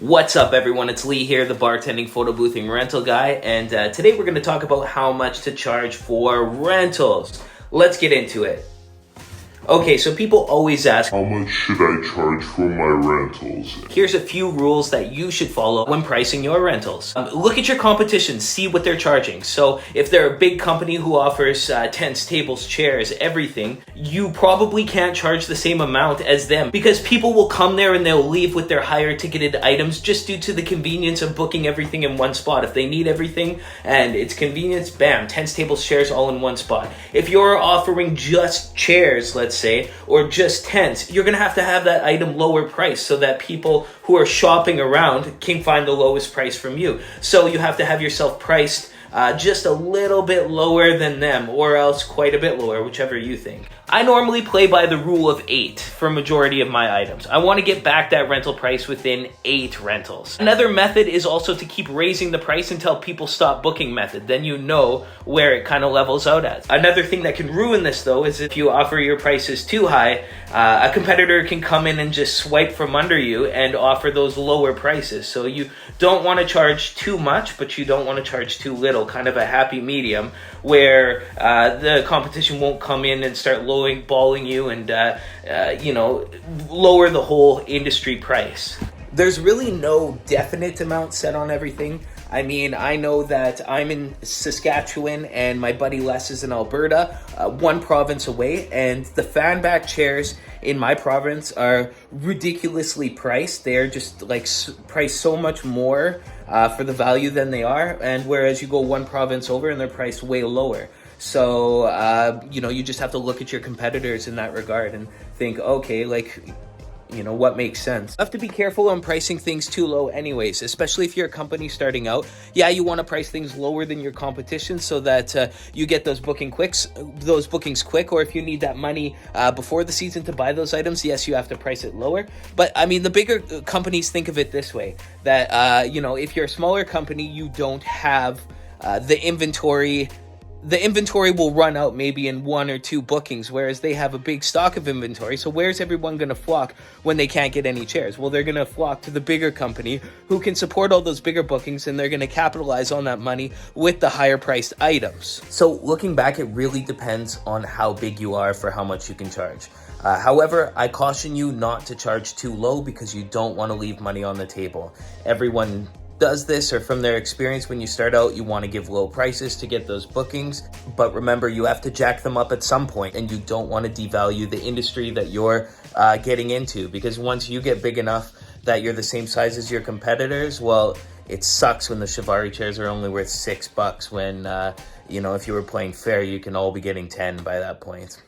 What's up, everyone? It's Lee here, the bartending, photo boothing, rental guy, and today we're going to talk about how much to charge for rentals. Let's get into it. Okay, so people always ask, how much should I charge for my rentals? Here's a few rules that you should follow when pricing your rentals. Look at your competition, see what they're charging. So if they're a big company who offers tents, tables, chairs, everything, you probably can't charge the same amount as them because people will come there and they'll leave with their higher ticketed items just due to the convenience of booking everything in one spot. If they need everything and it's convenience, bam, tents, tables, chairs all in one spot. If you're offering just chairs, let's say, or just tents, you're going to have that item lower price so that people who are shopping around can find the lowest price from you. So you have to have yourself priced just a little bit lower than them, or else quite a bit lower, whichever you think. I normally play by the rule of 8 for majority of my items. I want to get back that rental price within 8 rentals. Another method is also to keep raising the price until people stop booking method. Then you know where it kind of levels out at. Another thing that can ruin this though is if you offer your prices too high, a competitor can come in and just swipe from under you and offer those lower prices. So you don't want to charge too much, but you don't want to charge too little. Kind of a happy medium where the competition won't come in and start balling you and lower the whole industry price. There's really no definite amount set on everything. I mean, I know that I'm in Saskatchewan and my buddy Les is in Alberta, one province away, and the fan back chairs in my province are ridiculously priced. They're just like priced so much more for the value than they are, and whereas you go one province over and they're priced way lower. So, you just have to look at your competitors in that regard and think, okay, what makes sense. You have to be careful on pricing things too low anyways, especially if you're a company starting out. Yeah, you want to price things lower than your competition so that you get those bookings quick, or if you need that money before the season to buy those items, yes, you have to price it lower. But I mean, the bigger companies think of it this way, that, if you're a smaller company, you don't have the inventory. The inventory will run out maybe in 1 or 2 bookings, whereas they have a big stock of inventory. So where's everyone going to flock when they can't get any chairs? Well, they're going to flock to the bigger company who can support all those bigger bookings, and they're going to capitalize on that money with the higher priced items. So looking back, it really depends on how big you are for how much you can charge. However, I caution you not to charge too low because you don't want to leave money on the table. Everyone does this, or from their experience, when you start out, you want to give low prices to get those bookings, but remember, you have to jack them up at some point, and you don't want to devalue the industry that you're getting into, because once you get big enough that you're the same size as your competitors, well, it sucks when the Shivari chairs are only worth $6 when if you were playing fair, you can all be getting 10 by that point.